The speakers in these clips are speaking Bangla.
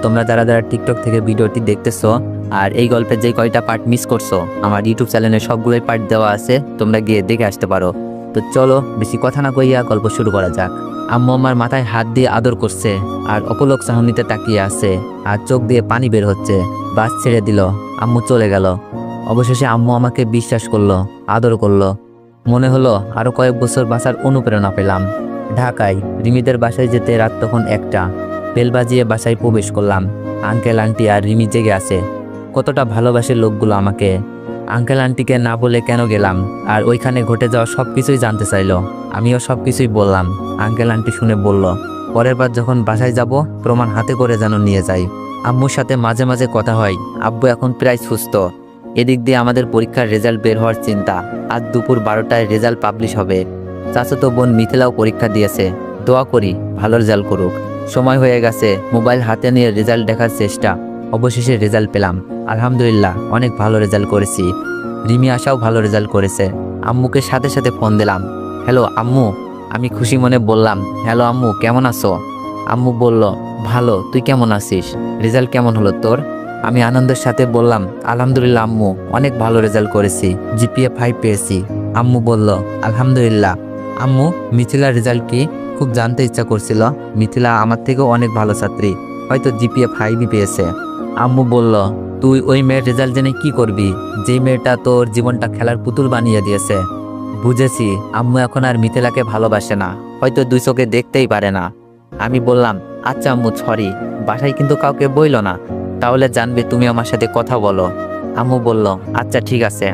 তোমরা যারা যারা টিকটক থেকে ভিডিওটি দেখতেছো আর এই গল্পের যে কয়টা পার্ট মিস করছো আমার ইউটিউব চ্যানেলে সবগুলোই পার্ট দেওয়া আছে, তোমরা গিয়ে দেখে আসতে পারো। তো চলো বেশি কথা না কইয়া গল্প শুরু করা যাক। আম্মু আমার মাথায় হাত দিয়ে আদর করছে আর অপলক চাহনিতে তাকিয়ে আছে আর চোখ দিয়ে পানি বের হচ্ছে। বাস ছেড়ে দিল, আম্মু চলে গেল। অবশেষে আম্মু আমাকে বিশ্বাস করলো, আদর করলো। মনে হলো আরো কয়েক বছর বাঁচার অনুপ্রেরণা পেলাম। ঢাকায় রিমিদের বাসায় যেতে রাত তখন 1টা। বেল বাজিয়ে বাসায় প্রবেশ করলাম। আঙ্কেল আন্টি আর রিমি জেগে আছে। কতটা ভালোবাসে লোকগুলো আমাকে। আঙ্কেল আন্টিকে না বলে কেন গেলাম আর ওইখানে ঘটে যাওয়া সব কিছুই জানতে চাইলো। আমিও সব কিছুই বললাম। আঙ্কেল আন্টি শুনে বলল, পরের বার যখন বাসায় যাব প্রমাণ হাতে করে যেন নিয়ে যাই। আম্মুর সাথে মাঝে মাঝে কথা হয়। আব্বু এখন প্রায় সুস্থ। এদিক দিয়ে আমাদের পরীক্ষার রেজাল্ট বের হওয়ার চিন্তা। আজ দুপুর 12টায় রেজাল্ট পাবলিশ হবে। চাচাতো বোন মিথিলাও পরীক্ষা দিয়েছে। দোয়া করি ভালো রেজাল্ট করুক। সময় হয়ে গেছে, মোবাইল হাতে নিয়ে রেজাল্ট দেখার চেষ্টা। অবশেষে রেজাল্ট পেলাম। আলহামদুলিল্লাহ, অনেক ভালো রেজাল্ট করেছি। রিমি আশাও ভালো রেজাল্ট করেছে। আম্মুকে সাথে সাথে ফোন দিলাম। হ্যালো আম্মু। আমি খুশি মনে বললাম, হ্যালো আম্মু, কেমন আছো? আম্মু বলল, ভালো, তুই কেমন আছিস? রেজাল্ট কেমন হলো তোর? আমি আনন্দের সাথে বললাম, আলহামদুলিল্লাহ আম্মু, অনেক ভালো রেজাল্ট করেছি, জিপিএ 5 পেয়েছি। আম্মু বলল, আলহামদুলিল্লাহ। আম্মু, মিথিলার রেজাল্ট কি? খুব জানতে ইচ্ছা করছিল। মিথিলা আমার থেকেও অনেক ভালো ছাত্রী, হয়তো জিপিএ 5ই পেয়েছে। আম্মু বলল, তুই ওই মেয়ের রেজাল্ট জেনে কি করবি, যেই মেয়েটা তোর জীবনটা খেলার পুতুল বানিয়ে দিয়েছে? বুঝেছি, আম্মু এখন আর মিথিলাকে ভালোবাসে না, হয়তো দুই চোখে দেখতেই পারে না। আমি বললাম, আচ্ছা আম্মু, সরি, বাসায় কিন্তু কাউকে বইলো না, তাহলে জানবে তুমি আমার সাথে কথা বলো। আম্মু বলল, আচ্ছা ঠিক আছে।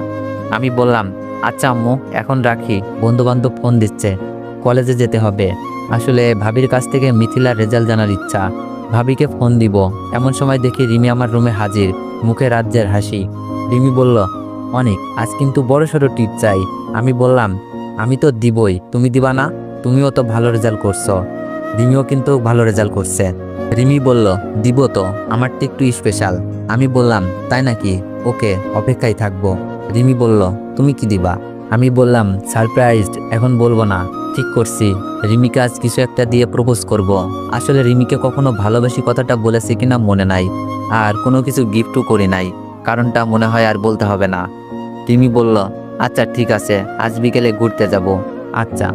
আমি বললাম, আচ্ছা আম্মু, এখন রাখি, বন্ধু বান্ধব ফোন দিচ্ছে, কলেজে যেতে হবে। আসলে ভাবির কাছ থেকে মিথিলার রেজাল্ট জানার ইচ্ছা। ভাবিকে ফোন দিব, এমন সময় দেখি রিমি আমার রুমে হাজির, মুখে রাজ্যের হাসি। রিমি বলল, অনেক, আজ কিন্তু বড়সড় টিপ চাই। আমি বললাম, আমি তো দিবই, তুমি দিবা না? তুমিও তো ভালো রেজাল্ট করছো। রিমিও কিন্তু ভালো রেজাল্ট করছে। রিমি বলল, দিব তো, আমারটা একটু স্পেশাল। আমি বললাম, তাই নাকি? ওকে, অপেক্ষায় থাকবো। রিমি বলল, তুমি কি দিবা? আমি বললাম, সারপ্রাইজড, এখন বলবো না, ঠিক করছি, রিমিকে আজ কিছু একটা দিয়ে প্রপোজ করব। আসলে রিমিকে কখনো ভালোবাসি কথাটা বলেছি কিনা মনে নাই, আর কোনো কিছু গিফটও করি নাই, কারণটা মনে হয় আর বলতে হবে না। রিমি বলল, আচ্ছা ঠিক আছে, আজ বিকেলে ঘুরতে যাব। আচ্ছা।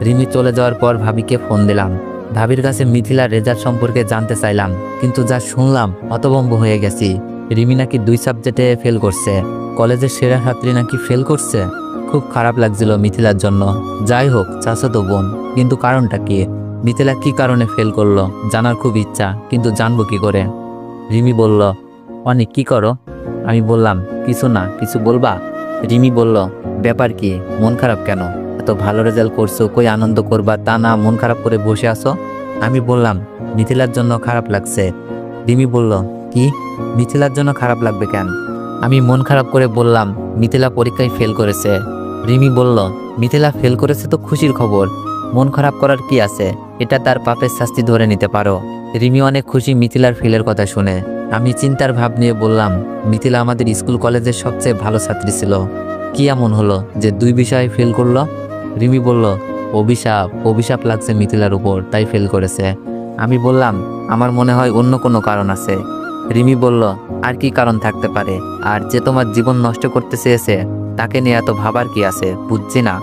রিমি চলে যাওয়ার পর ভাবিকে ফোন দিলাম। ভাবির কাছে মিথিলার রেজাল্ট সম্পর্কে জানতে চাইলাম, কিন্তু যা শুনলাম হতভম্ব হয়ে গেছি। রিমি নাকি 2 সাবজেক্টে ফেল করছে, কলেজের সেরা ছাত্রী নাকি ফেল করছে। খুব খারাপ লাগছিল মিথিলার জন্য। যাই হোক, চাচাতো বোন, কিন্তু কারণটা কি? মিথিলা কি কারণে ফেল করলো জানার খুব ইচ্ছা, কিন্তু জানবো কি করে? রিমি বলল, অনেক, কি করো? আমি বললাম, কিছু না, কিছু বলবা? রিমি বলল, ব্যাপার কি, মন খারাপ কেন? এত ভালো রেজাল্ট করছো, কই আনন্দ করবা তা না, মন খারাপ করে বসে আছো? আমি বললাম, মিথিলার জন্য খারাপ লাগছে। রিমি বলল, কি, মিথিলার জন্য খারাপ লাগবে কেন? আমি মন খারাপ করে বললাম, মিথিলা পরীক্ষায় ফেল করেছে। রিমি বলল, মিথিলা ফেল করেছে তো খুশির খবর, মন খারাপ করার কি আছে? এটা তার পাপের শাস্তি ধরে নিতে পারো। রিমি অনেক খুশি মিথিলার ফেলের কথা শুনে। আমি চিন্তার ভাব নিয়ে বললাম, মিথিলা আমাদের স্কুল কলেজের সবচেয়ে ভালো ছাত্রী ছিল, কি এমন হলো যে 2 বিষয়ে ফেল করলো? রিমি বলল, অভিশাপ লাগছে মিথিলার উপর, তাই ফেল করেছে। আমি বললাম, আমার মনে হয় অন্য কোনো কারণ আছে। রিমি বলল, আর কি কারণ থাকতে পারে? আর যে তোমার জীবন নষ্ট করতে চেয়েছে তাকে নিয়ে এত ভাবার কি আছে, বুঝছি না।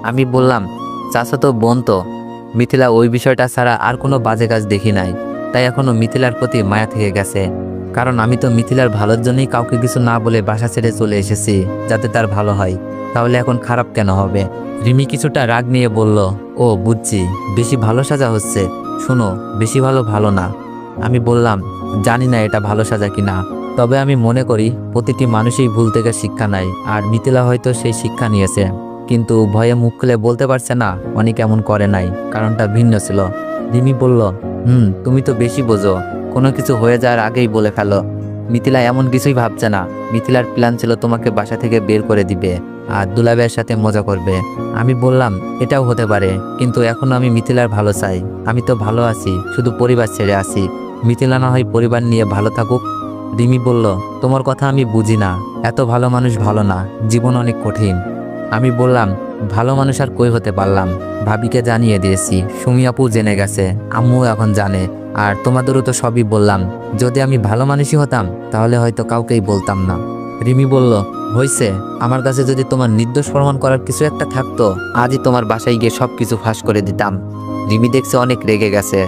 আমি বললাম, চাচাতো বোন তো, মিথিলা ওই বিষয়টা ছাড়া আর কোনো বাজে কাজ দেখি নাই, তাই এখনো মিথিলার প্রতি মায়া থেকে গেছে। কারণ আমি তো মিথিলার ভালোর জন্যই কাউকে কিছু না বলে বাসা ছেড়ে চলে এসেছি, যাতে তার ভালো হয়। তাহলে এখন খারাপ কেন হবে? রিমি কিছুটা রাগ নিয়ে বলল, ও বুঝছি, বেশি ভালো সাজা হচ্ছে। শোনো, বেশি ভালো না। আমি বললাম, জানি না এটা ভালো সাজা কিনা, তবে আমি মনে করি প্রতিটি মানুষই ভুল থেকে শিক্ষা নেয়, আর মিথিলা হয়তো সেই শিক্ষা নিয়েছে, কিন্তু ভয়ে মুখ খুলে বলতে পারছে না অনেক এমন করে নাই, কারণটা ভিন্ন ছিল। রিমি বলল, তুমি তো বেশি বোঝো, কোনো কিছু হয়ে যাওয়ার আগেই বলে ফেলো। মিথিলা এমন কিছুই ভাবছে না, মিথিলার প্ল্যান ছিল তোমাকে বাসা থেকে বের করে দিবে আর দুলাভাইয়ের সাথে মজা করবে। আমি বললাম, এটাও হতে পারে, কিন্তু এখনো আমি মিথিলার ভালো চাই। আমি তো ভালো আছি, শুধু পরিবার ছেড়ে আছি, মিথিলা না হয় পরিবার নিয়ে ভালো থাকুক। রিমি বলল, তোমার কথা আমি বুঝি না, এত ভালো মানুষ ভালো না, জীবন অনেক কঠিন। আমি বললাম, ভালো মানুষ আর কই হতে পারলাম। ভাবিকে জানিয়ে দিয়েছি, সুমি আপু জেনে গেছে, আম্মু এখন জানে। আর তোমাদেরও তো সবই বললাম। যদি আমি ভালো মানুষই হতাম তাহলে হয়তো কাউকেই বলতাম না। রিমি বলল, হইছে, আমার কাছে যদি তোমার নির্দোষ প্রমাণ করার কিছু একটা থাকতো আজই তোমার বাসায় গিয়ে সব কিছু ফাঁস করে দিতাম। রিমি দেখছে অনেক রেগে গেছে।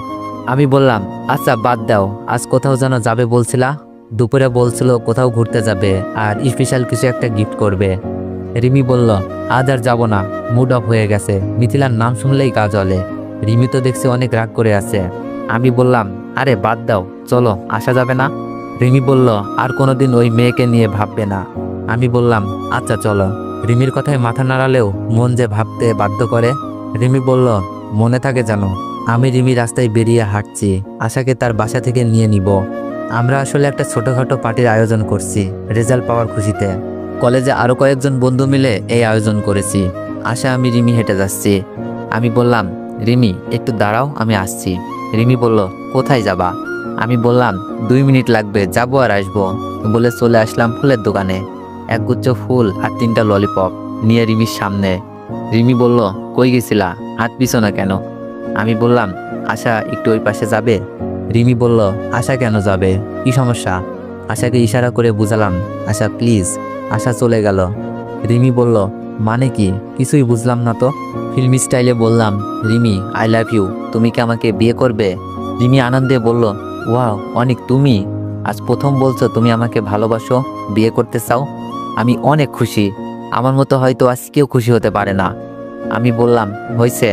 আমি বললাম, আচ্ছা বাদ দাও, আজ কোথাও যেন যাবে বলছিলা? দুপুরে বলছিল কোথাও ঘুরতে যাবে আর স্পেশাল কিছু একটা গিফট করবে। রিমি বলল, আজ আর যাবো না, মুড অফ হয়ে গেছে, মিথিলার নাম শুনলেই গা জ্বলে। রিমি তো দেখছি অনেক রাগ করে আছে। আমি বললাম, আরে বাদ দাও, চলো, আসা যাবে না? রিমি বলল, আর কোনোদিন ওই মেয়েকে নিয়ে ভাববে না। আমি বললাম, আচ্ছা চলো। রিমির কথায় মাথা নাড়ালেও মন যে ভাবতে বাধ্য করে। রিমি বলল, মনে থাকে জানো, আমি রিমি রাস্তায় বেরিয়ে হাঁটছি, আশাকে তার বাসা থেকে নিয়ে নিব। আমরা আসলে একটা ছোটখাটো পার্টির আয়োজন করছি রেজাল্ট পাওয়ার খুশিতে। কলেজে আরো কয়েকজন বন্ধু মিলে এই আয়োজন করেছি। আশা আমি রিমি হেঁটে যাচ্ছি। আমি বললাম, রিমি একটু দাঁড়াও, আমি আসছি। রিমি বলল, কোথায় যাবা? আমি বললাম, 2 মিনিট লাগবে, যাবো আর আসবো। বলে চলে আসলাম ফুলের দোকানে। একগুচ্ছ ফুল আর 3টা ললিপপ নিয়ে রিমির সামনে। রিমি বলল, কই গেছিলা, হাত পিছো না কেন? আমি বললাম, আশা একটু ওই পাশে যাবে। রিমি বলল, আশা কেন যাবে, কি সমস্যা? আশাকে ইশারা করে বুঝালাম, আশা প্লিজ। আশা চলে গেল। রিমি বলল, মানে কি, কিছুই বুঝলাম না তো। ফিল্মি স্টাইলে বললাম, রিমি আই লাভ ইউ, তুমি কি আমাকে বিয়ে করবে? রিমি আনন্দে বলল, ওয়াও অনেক, তুমি আজ প্রথম বলছো তুমি আমাকে ভালোবাসো, বিয়ে করতে চাও। আমি অনেক খুশি, আমার মতো হয়তো আজ কেউ খুশি হতে পারে না। আমি বললাম, হয়েছে?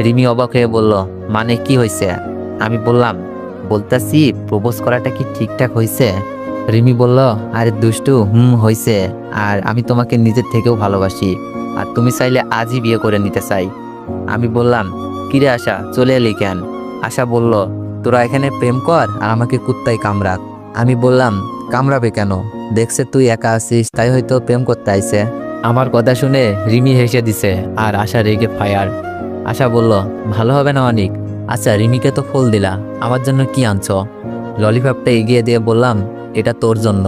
রিমি অবাক হয়ে বলল, মানে কি হয়েছে? আমি বললাম, বলতাছি প্রপোজ করাটা কি ঠিকঠাক হয়েছে? রিমি বলল, আরে দুষ্টু, হয়েছে। আর আমি তোমাকে নিজের থেকেও ভালোবাসি, আর তুমি চাইলে আজই বিয়ে করে নিতে চাই। আমি বললাম, কিরে আশা, চলে এলি কেন? আশা বলল, তোরা এখানে প্রেম কর আর আমাকে কুত্তায় কামড়াক। আমি বললাম, কামড়াবে কেন, দেখছে তুই একা আছিস তাই হয়তো প্রেম করতে আইছে। আমার কথা শুনে রিমি হেসে দিছে আর আশা রেগে ফায়ার। আশা বলল, ভালো হবে না অনেক? আচ্ছা রিমিকে তো ফুল দিলা, আমার জন্য কি আনছো? ললিপপটা এগিয়ে দিয়ে বললাম, এটা তোর জন্য।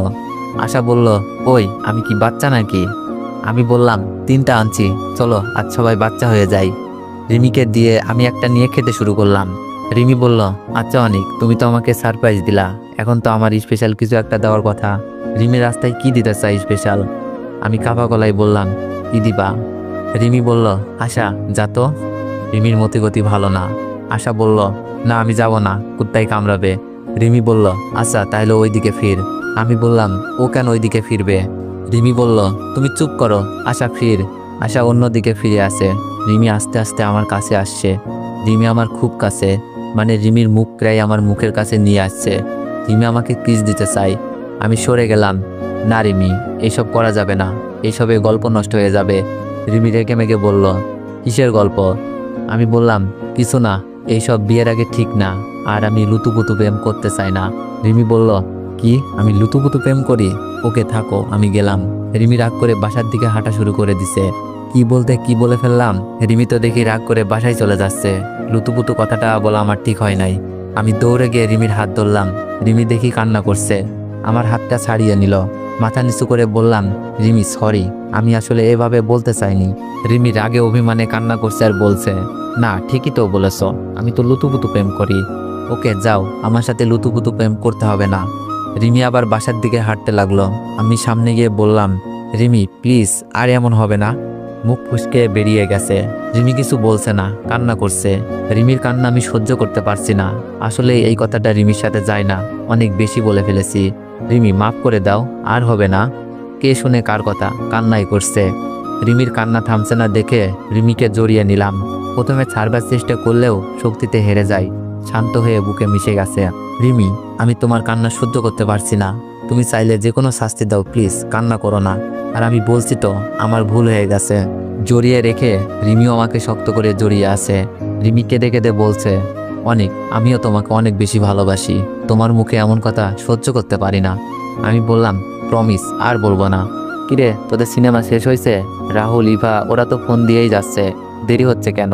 আশা বলল, ওই আমি কি বাচ্চা নাকি? আমি বললাম, 3টা আনছি, চলো আজ সবাই বাচ্চা হয়ে যাই। রিমিকে দিয়ে আমি একটা নিয়ে খেতে শুরু করলাম। রিমি বলল, আচ্ছা অনেক, তুমি তো আমাকে সারপ্রাইজ দিলা, এখন তো আমার স্পেশাল কিছু একটা দেওয়ার কথা। রিমি রাস্তায় কি দিতে চাই স্পেশাল? আমি কাপা গলায় বললাম, কি দিবা? রিমি বলল, আশা যা তো। রিমির মতিগতি ভালো না। আশা বলল, না আমি যাব না, কুত্তায় কামড়াবে। রিমি বলল, আচ্ছা তাহলে ওইদিকে ফির। আমি বললাম, ও কেন ওইদিকে ফিরবে? রিমি বলল, তুমি চুপ করো, আশা ফির। আশা অন্যদিকে ফিরে আসে। রিমি আস্তে আস্তে আমার কাছে আসছে। রিমি আমার খুব কাছে, মানে রিমির মুখ প্রায় আমার মুখের কাছে নিয়ে আসছে। রিমি আমাকে কিস দিতে চাই। আমি সরে গেলাম। না রিমি, এইসব করা যাবে না, এইসবে গল্প নষ্ট হয়ে যাবে। রিমি রেগে মেগে বলল, কিসের গল্প? আমি বললাম, কিছু না, এইসব বিয়ের আগে ঠিক না, আর আমি লুতুপুতু প্রেম করতে চাই না। রিমি বলল, কি, আমি লুতুপুতু প্রেম করি? ওকে থাকো, আমি গেলাম। রিমি রাগ করে বাসার দিকে হাঁটা শুরু করে দিছে। কি বলতে কি বলে ফেললাম। রিমি তো দেখি রাগ করে বাসায় চলে যাচ্ছে। লুতুপুতু কথাটা বলা আমার ঠিক হয় নাই। আমি দৌড়ে গিয়ে রিমির হাত ধরলাম। রিমি দেখি কান্না করছে। আমার হাতটা ছাড়িয়ে নিল। মাথা নিচু করে বললাম, রিমি সরি, আমি আসলে এভাবে বলতে চাইনি। রিমি রাগে অভিমানে কান্না করছে আর বলছে, না ঠিকই তো বলেছ, আমি তো লুতুপুতু প্রেম করি। ওকে যাও, আমার সাথে লুতুপুতু প্রেম করতে হবে না। রিমি আবার বাসার দিকে হাঁটতে লাগলো। আমি সামনে গিয়ে বললাম, রিমি প্লিজ, আর এমন হবে না। মুখ ফুসকে বেরিয়ে গেছে। রিমি কিছু বলছে না, কান্না করছে। রিমির কান্না আমি সহ্য করতে পারছি না। আসলে এই কথাটা রিমির সাথে যায় না, অনেক বেশি বলে ফেলেছি। রিমি মাফ করে দাও, আর হবে না। কে শুনে কার কথা, কান্নাই করছে। রিমির কান্না থামছে না দেখে রিমিকে জড়িয়ে নিলাম। প্রথমে ছাড়বার চেষ্টা করলেও শক্তিতে হেরে যায়। শান্ত হয়ে বুকে মিশে গেছে। রিমি, আমি তোমার কান্না সহ্য করতে পারছি না, তুমি চাইলে যে কোনো শাস্তি দাও, প্লিজ কান্না করো না। আর আমি বলছি তো, আমার ভুল হয়ে গেছে। জড়িয়ে রেখে রিমিও আমাকে শক্ত করে জড়িয়ে আছে। রিমি কেঁদে কেঁদে বলছে, অনেক, আমিও তোমাকে অনেক বেশি ভালোবাসি, তোমার মুখে এমন কথা সহ্য করতে পারি না। আমি বললাম, প্রমিস, আর বলবো না। কিরে, তোদের সিনেমা শেষ হয়েছে? রাহুল, ইভা ওরা তো ফোন দিয়েই যাচ্ছে, দেরি হচ্ছে কেন?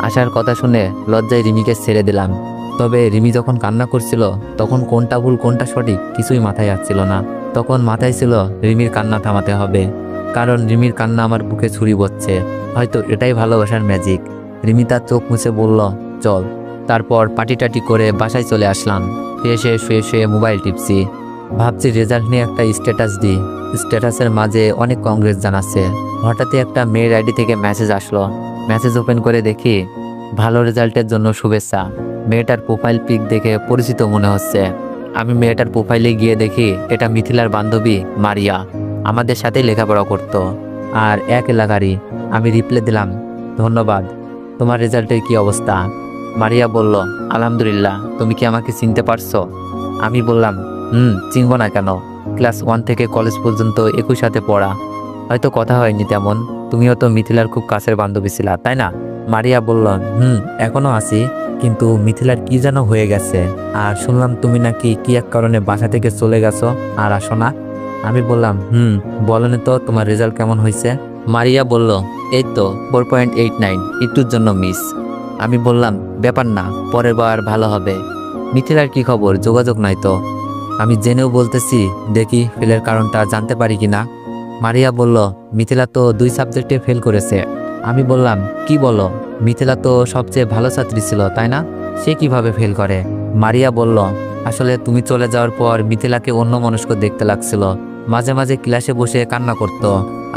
আসার কথা শুনে লজ্জায় রিমিকে ছেড়ে দিলাম। তবে রিমি যখন কান্না করছিল তখন কোনটা ভুল কোনটা সঠিক কিছুই মাথায় আসছিল না। তখন মাথায় ছিল রিমির কান্না থামাতে হবে, কারণ রিমির কান্না আমার বুকে ছুরি বসছে। হয়তো এটাই ভালোবাসার ম্যাজিক। রিমি তার চোখ মুছে বলল, চল। তারপর পাটি করে বাসায় চলে আসলাম। শুয়ে শুয়ে মোবাইল টিপছি। ভাবছি রেজাল্ট নিয়ে একটা স্ট্যাটাস দিই। স্ট্যাটাসের মাঝে অনেক কংগ্রেস জানাচ্ছে। হঠাৎই একটা মেয়ের আইডি থেকে মেসেজ আসলো। মেসেজ ওপেন করে দেখি, ভালো রেজাল্টের জন্য শুভেচ্ছা। মেয়েটার প্রোফাইল পিক দেখে পরিচিত মনে হচ্ছে। আমি মেয়েটার প্রোফাইলে গিয়ে দেখি এটা মিথিলার বান্ধবী মারিয়া, আমাদের সাথেই লেখাপড়া করতো আর এক এলাকারই। আমি রিপ্লাই দিলাম, ধন্যবাদ। তোমার রেজাল্টের কি অবস্থা? মারিয়া বলল, আলহামদুলিল্লাহ। তুমি কি আমাকে চিনতে পারছো? আমি বললাম, চিনব না কেন? ক্লাস 1 থেকে কলেজ পর্যন্ত একই সাথে পড়া। হয়তো কথা হয়নি তেমন। তুমিও তো মিথিলার খুব কাছের বান্ধবী ছিলা, তাই না? মারিয়া বলল, এখনো আছি, কিন্তু মিথিলার কি যেন হয়ে গেছে। আর শুনলাম তুমি নাকি কি এক কারণে বাসা থেকে চলে গেছো আর আসো না। আমি বললাম, বলেনি তো তোমার রেজাল্ট কেমন হয়েছে? মারিয়া বলল, এই তো 4.89, একটুর জন্য মিস। আমি বললাম, ব্যাপার না, পরের বার ভালো হবে। মিথিলার কি খবর? যোগাযোগ নাই তো। আমি জেনেও বলতেছি, দেখি ফেলের কারণটা জানতে পারি কিনা। মারিয়া বলল, মিথিলা তো 2 সাবজেক্টে ফেল করেছে। আমি বললাম, কি বলো? মিথিলা তো সবচেয়ে ভালো ছাত্রী ছিল, তাই না? সে কিভাবে ফেল করে? মারিয়া বলল, আসলে তুমি চলে যাওয়ার পর মিথিলাকে অন্যমনস্ক দেখতে লাগছিল। মাঝে মাঝে ক্লাসে বসে কান্না করত।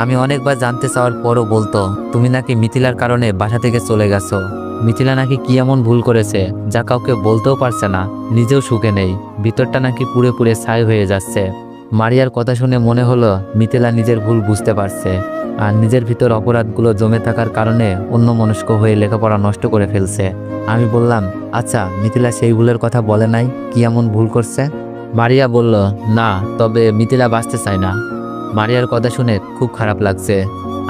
আমি অনেকবার জানতে চাওয়ার পরও বলতো, তুমি নাকি মিথিলার কারণে বাসা থেকে চলে গেছো। মিথিলা নাকি কি এমন ভুল করেছে যা কাউকে বলতেও পারছে না, নিজেও সুখে নেই, ভিতরটা নাকি পুড়ে পুড়ে ছাই হয়ে যাচ্ছে। মারিয়ার কথা শুনে মনে হলো মিথিলা নিজের ভুল বুঝতে পারছে আর নিজের ভিতর অপরাধগুলো জমে থাকার কারণে অন্যমনস্ক হয়ে লেখাপড়া নষ্ট করে ফেলছে। আমি বললাম, আচ্ছা মিথিলা সেই ভুলের কথা বলে নাই? কি এমন ভুল করছে? মারিয়া বলল, না, তবে মিথিলা বাঁচতে চায় না। মারিয়ার কথা শুনে খুব খারাপ লাগছে।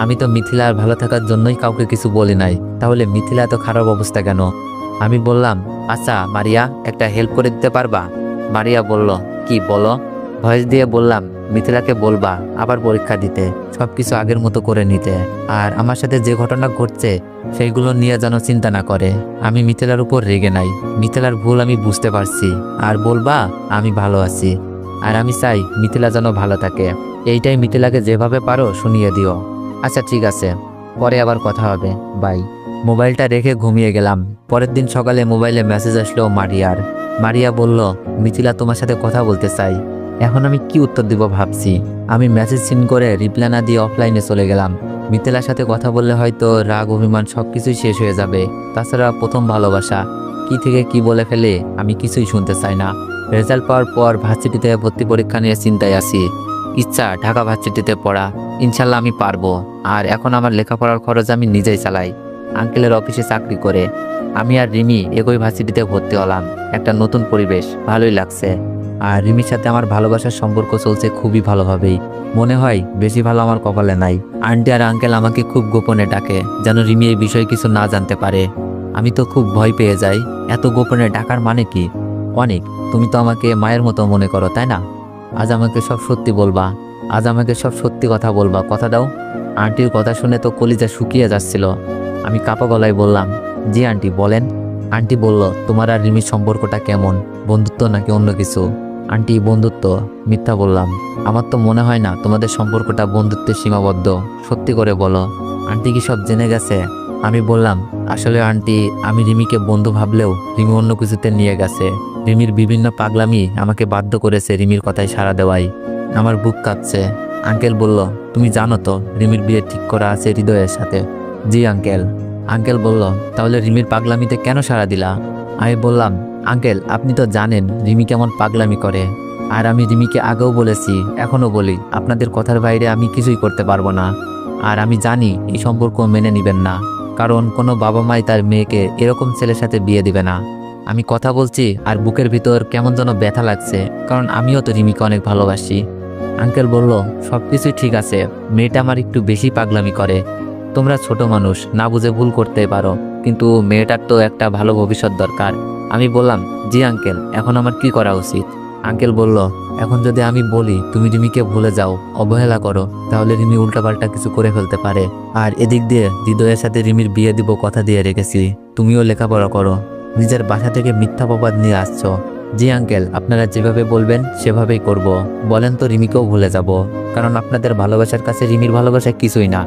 আমি তো মিথিলার ভালো থাকার জন্যই কাউকে কিছু বলি নাই, তাহলে মিথিলা এত খারাপ অবস্থা কেন? আমি বললাম, আচ্ছা মারিয়া, একটা হেল্প করে দিতে পারবা? মারিয়া বলল, কি বলো? ভয়েস দিয়ে বললাম, মিথিলাকে বলবা আবার পরীক্ষা দিতে, সবকিছু আগের মতো করে নিতে, আর আমার সাথে যে ঘটনা ঘটছে সেইগুলো নিয়ে যেন চিন্তা না করে। আমি মিথিলার উপর রেগে নাই, মিথিলার ভুল আমি বুঝতে পারছি। আর বলবা আমি ভালো আছি, আর আমি চাই মিথিলা যেন ভালো থাকে। এইটাই মিথিলাকে যেভাবে পারো শুনিয়ে দিও। আচ্ছা ঠিক আছে, পরে আবার কথা হবে, বাই। মোবাইলটা রেখে ঘুমিয়ে গেলাম। পরের দিন সকালে মোবাইলে মেসেজ আসলো মারিয়ার। মারিয়া বলল, মিথিলা তোমার সাথে কথা বলতে চাই। এখন আমি কি উত্তর দিব ভাবছি। আমি মেসেজ সিন করে রিপ্লাই না দিয়ে অফলাইনে চলে গেলাম। মিথিলার সাথে কথা বললে হয়তো রাগ অভিমান সবকিছুই শেষ হয়ে যাবে। তাছাড়া প্রথম ভালোবাসা, কি থেকে কি বলে ফেলে আমি কিছুই শুনতে চাই না। রেজাল্ট পাওয়ার পর ভার্সিটিতে ভর্তি পরীক্ষা নিয়ে চিন্তায় আছি। ইচ্ছা ঢাকা ভার্সিটিতে পড়া, ইনশাল্লাহ আমি পারবো। আর এখন আমার লেখাপড়ার খরচ আমি নিজেই চালাই, আঙ্কেলের অফিসে চাকরি করে। আমি আর রিমি একই ভার্সিটিতে ভর্তি হলাম। একটা নতুন পরিবেশ, ভালোই লাগছে। আর রিমির সাথে আমার ভালোবাসার সম্পর্ক চলছে খুবই ভালোভাবেই। মনে হয় বেশি ভালো আমার কপালে নাই। আন্টি আর আঙ্কেল আমাকে খুব গোপনে ডাকে, যেন রিমি এই বিষয়ে কিছু না জানতে পারে। আমি তো খুব ভয় পেয়ে যাই। এত গোপনে ডাকার মানে কি? অনেক, তুমি তো আমাকে মায়ের মতো মনে করো, তাই না? আজ আমাকে সব সত্যি বলবা, আজ আমাকে সব সত্যি কথা বলবা, কথা দাও। আন্টির কথা শুনে তো কলিজা শুকিয়ে যাচ্ছিল। আমি কাপা গলায় বললাম, জি আন্টি বলেন। আন্টি বলল, তোমার আর রিমির সম্পর্কটা কেমন? বন্ধুত্ব নাকি অন্য কিছু? আন্টি, বন্ধুত্ব। মিথ্যা বললাম, আমার তো মনে হয় না তোমাদের সম্পর্কটা বন্ধুত্বের সীমাবদ্ধ। সত্যি করে বলো। আন্টি কি সব জেনে গেছে? আমি বললাম, আসলে আন্টি, আমি রিমিকে বন্ধু ভাবলেও রিমি অন্য কিছুতে নিয়ে গেছে। রিমির বিভিন্ন পাগলামি আমাকে বাধ্য করেছে রিমির কথায় সাড়া দেওয়াই। আমার বুক কাঁপছে। আঙ্কেল বলল, তুমি জানো তো রিমির বিয়ে ঠিক করা আছে হৃদয়ের সাথে? জি আঙ্কেল। আঙ্কেল বলল, তাহলে রিমির পাগলামিতে কেন সাড়া দিলা? আমি বললাম, আঙ্কেল আপনি তো জানেন রিমি কেমন পাগলামি করে। আর আমি রিমিকে আগেও বলেছি, এখনও বলি, আপনাদের কথার বাইরে আমি কিছুই করতে পারবো না। আর আমি জানি এই সম্পর্ক মেনে নেবেন না, কারণ কোনো বাবা মাই তার মেয়েকে এরকম ছেলের সাথে বিয়ে দিবে না। আমি কথা বলছি আর বুকের ভিতর কেমন যেন ব্যথা লাগছে, কারণ আমিও তো রিমিকে অনেক ভালোবাসি। আঙ্কেল বলল, সব কিছুই ঠিক আছে, মেয়েটা আমার একটু বেশি পাগলামি করে। তোমরা ছোট মানুষ, না বুঝে ভুল করতে পারো, কিন্তু মেয়েটার তো একটা ভালো ভবিষ্যৎ দরকার। আমি বললাম, জি আঙ্কেল, এখন আমার কি করা উচিত? আঙ্কেল বলল, এখন যদি আমি বলি তুমি রিমিকে ভুলে যাও, অবহেলা করো, তাহলে রিমি উল্টাপাল্টা কিছু করে ফেলতে পারে। আর এদিক দিয়ে হৃদয়ের সাথে রিমির বিয়ে দিব কথা দিয়ে রেখেছি। তুমিও লেখাপড়া করো, নিজের বাসা থেকে মিথ্যা প্রবাদ নিয়ে আসছো। জি আঙ্কেল, আপনারা যেভাবে বলবেন সেভাবেই করব। বলেন তো রিমিকেও ভুলে যাব, কারণ আপনাদের ভালোবাসার কাছে রিমির ভালোবাসা কিছুই না।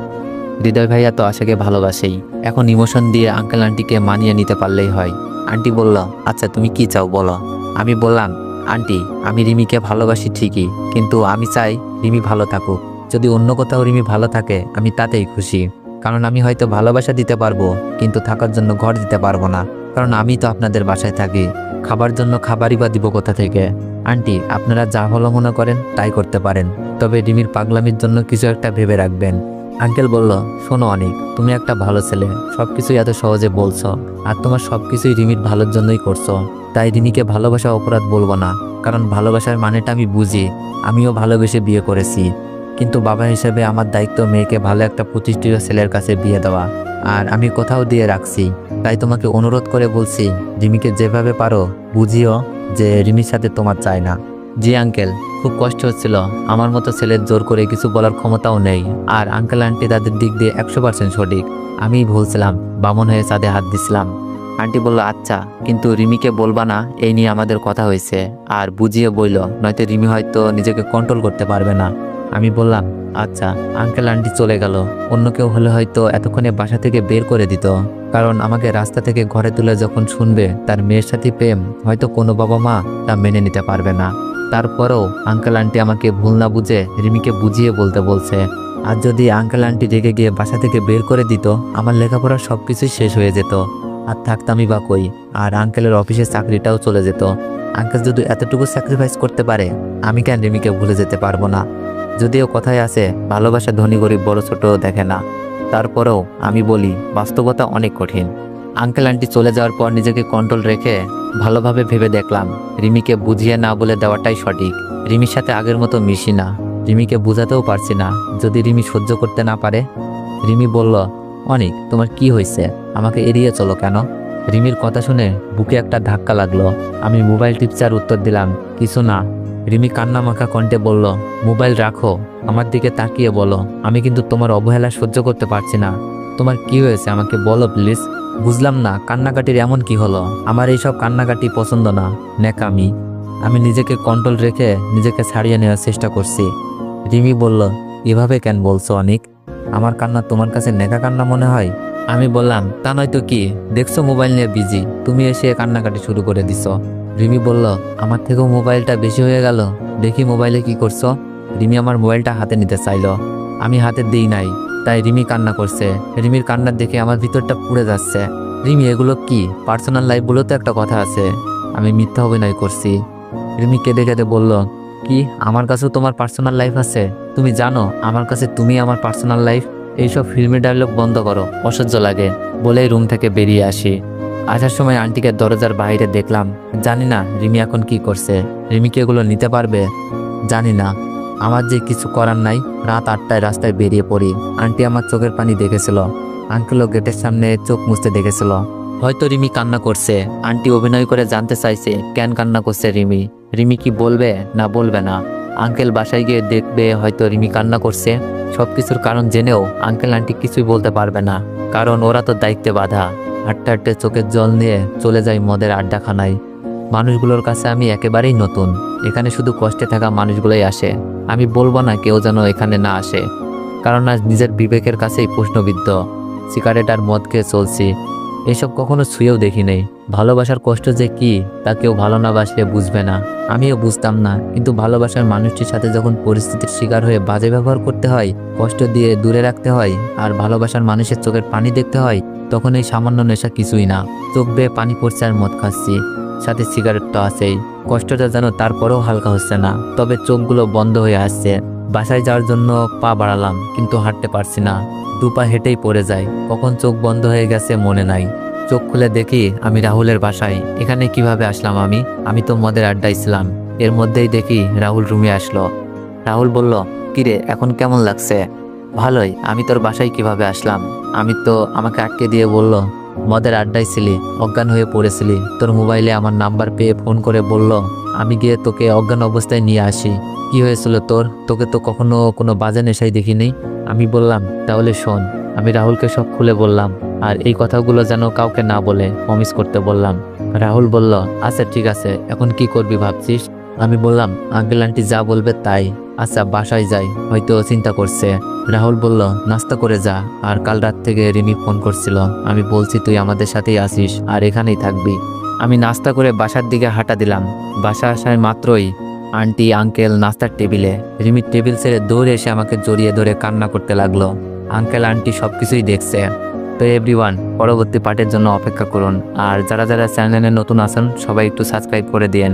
হৃদয় ভাইয়া তো আশাকে ভালোবাসেই, এখন ইমোশন দিয়ে আঙ্কেল আন্টিকে মানিয়ে নিতে পারলেই হয়। আন্টি বলল, আচ্ছা তুমি কি চাও বলো। আমি বললাম, আন্টি আমি রিমিকে ভালোবাসি ঠিকই, কিন্তু আমি চাই রিমি ভালো থাকুক। যদি অন্য কোথাও রিমি ভালো থাকে আমি তাতেই খুশি, কারণ আমি হয়তো ভালোবাসা দিতে পারবো কিন্তু থাকার জন্য ঘর দিতে পারবো না, কারণ আমি তো আপনাদের বাসায় থাকি। খাবার জন্য খাবারই বা দিব কোথা থেকে। আন্টি আপনারা যা ভালো মনে করেন তাই করতে পারেন, তবে রিমির পাগলামির জন্য কিছু একটা ভেবে রাখবেন। আঙ্কেল বলল, শোনো অনিক, তুমি একটা ভালো ছেলে, সবকিছুই এত সহজে বলছো, আর তোমার সবকিছুই রিমির ভালোর জন্যই করছো। তাই রিমিকে ভালোবাসা অপরাধ বলবো না, কারণ ভালোবাসার মানেটা আমি বুঝি। আমিও ভালোবেসে বিয়ে করেছি, কিন্তু বাবা হিসেবে আমার দায়িত্ব মেয়েকে ভালো একটা প্রতিষ্ঠিত ছেলের কাছে বিয়ে দেওয়া, আর আমি কোথাও দিয়ে রাখছি। তাই তোমাকে অনুরোধ করে বলছি, রিমিকে যেভাবে পারো বুঝিও যে রিমির সাথে তোমার চায় না। জি আঙ্কেল, খুব কষ্ট হচ্ছিল, আমার মতো ছেলের জোর করে কিছু বলার ক্ষমতাও নেই। আর আঙ্কেল আন্টি তাদের দিক দিয়ে 100% সঠিক, আমিই ভুলছিলাম, বামন হয়ে চাঁদে হাত দিছিলাম। আন্টি বলল, আচ্ছা কিন্তু রিমিকে বলবা না, এই নিয়ে আমাদের কথা হয়েছে, আর বুঝিয়ে বইল, নয়তো রিমি হয়তো নিজেকে কন্ট্রোল করতে পারবে না। আমি বললাম, আচ্ছা। আঙ্কেল আন্টি চলে গেল। অন্য কেউ হলে হয়তো এতক্ষণে বাসা থেকে বের করে দিত, কারণ আমাকে রাস্তা থেকে ঘরে তুলে যখন শুনবে তার মেয়ের সাথে প্রেম, হয়তো কোনো বাবা মা তা মেনে নিতে পারবে না। তারপরেও আঙ্কেল আন্টি আমাকে ভুল না বুঝে রিমিকে বুঝিয়ে বলতে বলছে। আর যদি আঙ্কেল আন্টি রেগে গিয়ে বাসা থেকে বের করে দিত, আমার লেখাপড়া সবকিছুই শেষ হয়ে যেত, আর থাকতামই বা কই, আর আঙ্কেলের অফিসে চাকরিটাও চলে যেত। আঙ্কেল যদি এতটুকু স্যাক্রিফাইস করতে পারে, আমি কেন রিমিকে ভুলে যেতে পারবো না। যদিও কথায় আছে, ভালোবাসা ধনী গরিব বড় ছোট দেখে না, তারপরেও আমি বলি বাস্তবতা অনেক কঠিন। আঙ্কেল আন্টি চলে যাওয়ার পর নিজেকে কন্ট্রোল রেখে ভালোভাবে ভেবে দেখলাম, রিমিকে বুঝিয়ে না বলে দেওয়াটাই সঠিক। রিমির সাথে আগের মতো মিশি না, রিমিকে বোঝাতেও পারছি না, যদি রিমি সহ্য করতে না পারে। রিমি বলল, অনিক তোমার কি হয়েছে, আমাকে এড়িয়ে চলো কেন? রিমির কথা শুনে বুকে একটা ধাক্কা লাগলো। আমি মোবাইল টিপচার উত্তর দিলাম, কিছু না। রিমি কান্না মাখা কণ্ঠে বলল, মোবাইল রাখো, আমার দিকে তাকিয়ে বলো, আমি কিন্তু তোমার অবহেলা সহ্য করতে পারছি না। তোমার কি হয়েছে আমাকে বলো প্লিজ। বুঝলাম না কান্নাকাটির এমন কি হলো, আমার এইসব কান্নাকাটি পছন্দ না, ন্যাকামি। আমি নিজেকে কন্ট্রোল রেখে নিজেকে ছাড়িয়ে নেওয়ার চেষ্টা করছি। রিমি বলল, এভাবে কেন বলছো অনিক, আমার কান্না তোমার কাছে নেকা কান্না মনে হয়? আমি বললাম, তা নয়তো কি, দেখছো মোবাইল নিয়ে বিজি, তুমি এসে কান্নাকাটি শুরু করে দিছ। রিমি বলল, আমার থেকেও মোবাইলটা বেশি হয়ে গেল, দেখি মোবাইলে কি করছো। রিমি আমার মোবাইলটা হাতে নিতে চাইলো, আমি হাতে দিই নাই, তাই রিমি কান্না করছে। রিমির কান্নার দেখে আমার ভিতরটা পুড়ে যাচ্ছে। রিমি এগুলো কি, পার্সোনাল লাইফ বলেও তো একটা কথা আছে। আমি মিথ্যা অভিনয় করছি। রিমি কেঁদে কেঁদে বলল, কি আমার কাছেও তোমার পার্সোনাল লাইফ আছে? তুমি জানো আমার কাছে তুমি আমার পার্সোনাল লাইফ? এইসব ফিল্মি ডায়লগ বন্ধ করো, অসহ্য লাগে। বলেই রুম থেকে বেরিয়ে আসি। আসার সময় আন্টিকে দরজার বাইরে দেখলাম। জানি না রিমি এখন কি করছে, রিমি কি এগুলো নিতে পারবে জানি না। আমার যে কিছু করার নাই, রাত 8টায় রাস্তায় বেরিয়ে পড়ি। আন্টি আমার চোখের পানি দেখেছিল, আঙ্কেলও গেটের সামনে চোখ মুছতে দেখেছিল। হয়তো রিমি কান্না করছে, আন্টি অভিনয় করে জানতে চাইছে কেন কান্না করছে রিমি। রিমি কি বলবে না বলবে না? আঙ্কেল বাসায় গিয়ে দেখবে হয়তো রিমি কান্না করছে। সবকিছুর কারণ জেনেও আঙ্কেল আন্টি কিছুই বলতে পারবে না, কারণ ওরা তো দায়িত্বে বাঁধা। হাঁটতে হাঁটতে চোখের জল নিয়ে চলে যাই মদের আড্ডাখানায়। মানুষগুলোর কাছে আমি একেবারেই নতুন, এখানে শুধু কষ্টে থাকা মানুষগুলোই আসে। আমি বলবো না কেউ যেন এখানে না আসে, কারণ আজ নিজের বিবেকের কাছেই প্রশ্নবিদ্ধ। সিগারেট আর মদ খেয়ে চলছি, এসব কখনো ছুঁয়েও দেখি নেই। ভালোবাসার কষ্ট যে কি তা কেউ ভালো না বাসলে বুঝবে না, আমিও বুঝতাম না। কিন্তু ভালোবাসার মানুষটির সাথে যখন পরিস্থিতির শিকার হয়ে বাজে ব্যবহার করতে হয়, কষ্ট দিয়ে দূরে রাখতে হয়, আর ভালোবাসার মানুষের চোখের পানি দেখতে হয়, তখন এই সামান্য নেশা কিছুই না। চোখ বেয়ে পানি পড়ছে আর মদ খাচ্ছি, সাথে সিগারেট তো আছেই। কষ্টটা যেন তারপরেও হালকা হচ্ছে না, তবে চোখগুলো বন্ধ হয়ে আসছে। বাসায় যাওয়ার জন্য পা বাড়ালাম, কিন্তু হাঁটতে পারছি না, দুপা হেঁটেই পড়ে যায়। কখন চোখ বন্ধ হয়ে গেছে মনে নাই। চোখ খুলে দেখি আমি রাহুলের বাসায়। এখানে কিভাবে আসলাম আমি তো মদের আড্ডায় ছিলাম। এর মধ্যেই দেখি রাহুল রুমে আসলো। রাহুল বলল, কিরে এখন কেমন লাগছে? ভালোই। আমি তোর বাসায় কিভাবে আসলাম? আমি তো আমাকে আটকে দিয়ে বলল, মদের আড্ডায় ছিলি, অজ্ঞান হয়ে পড়েছিলি, তোর মোবাইলে আমার নাম্বার পেয়ে ফোন করে বলল আমি গিয়ে তোকে অজ্ঞান অবস্থায় নিয়ে আসি। কি হয়েছিল তোর? তোকে তো কখনো কোনো বাজে নেশায় দেখিনি। আমি বললাম, তাহলে শোন। আমি রাহুলকে সব খুলে বললাম, আর এই কথাগুলো যেন কাউকে না বলে প্রমিস করতে বললাম। রাহুল বলল, আচ্ছা ঠিক আছে, এখন কি করবি ভাবছিস? আমি বললাম, আঙ্কেল আন্টি যা বলবে তাই। আচ্ছা বাসায় যাই, হয়তো ও চিন্তা করছে। রাহুল বলল, নাস্তা করে যা। আর কাল রাত থেকে রিমি ফোন করছিল, আমি বলছি তুই আমাদের সাথেই আসিস আর এখানেই থাকবি। আমি নাস্তা করে বাসার দিকে হাঁটা দিলাম। বাসা আসার মাত্রই আন্টি আঙ্কেল নাস্তার টেবিলে। রিমির টেবিল ছেড়ে দৌড়ে এসে আমাকে জড়িয়ে ধরে কান্না করতে লাগলো। আঙ্কেল আন্টি সবকিছুই দেখছে। তো এভরিওয়ান, পরবর্তী পার্টের জন্য অপেক্ষা করুন। আর যারা যারা চ্যানেলে নতুন আছেন সবাই একটু সাবস্ক্রাইব করে দিয়েন।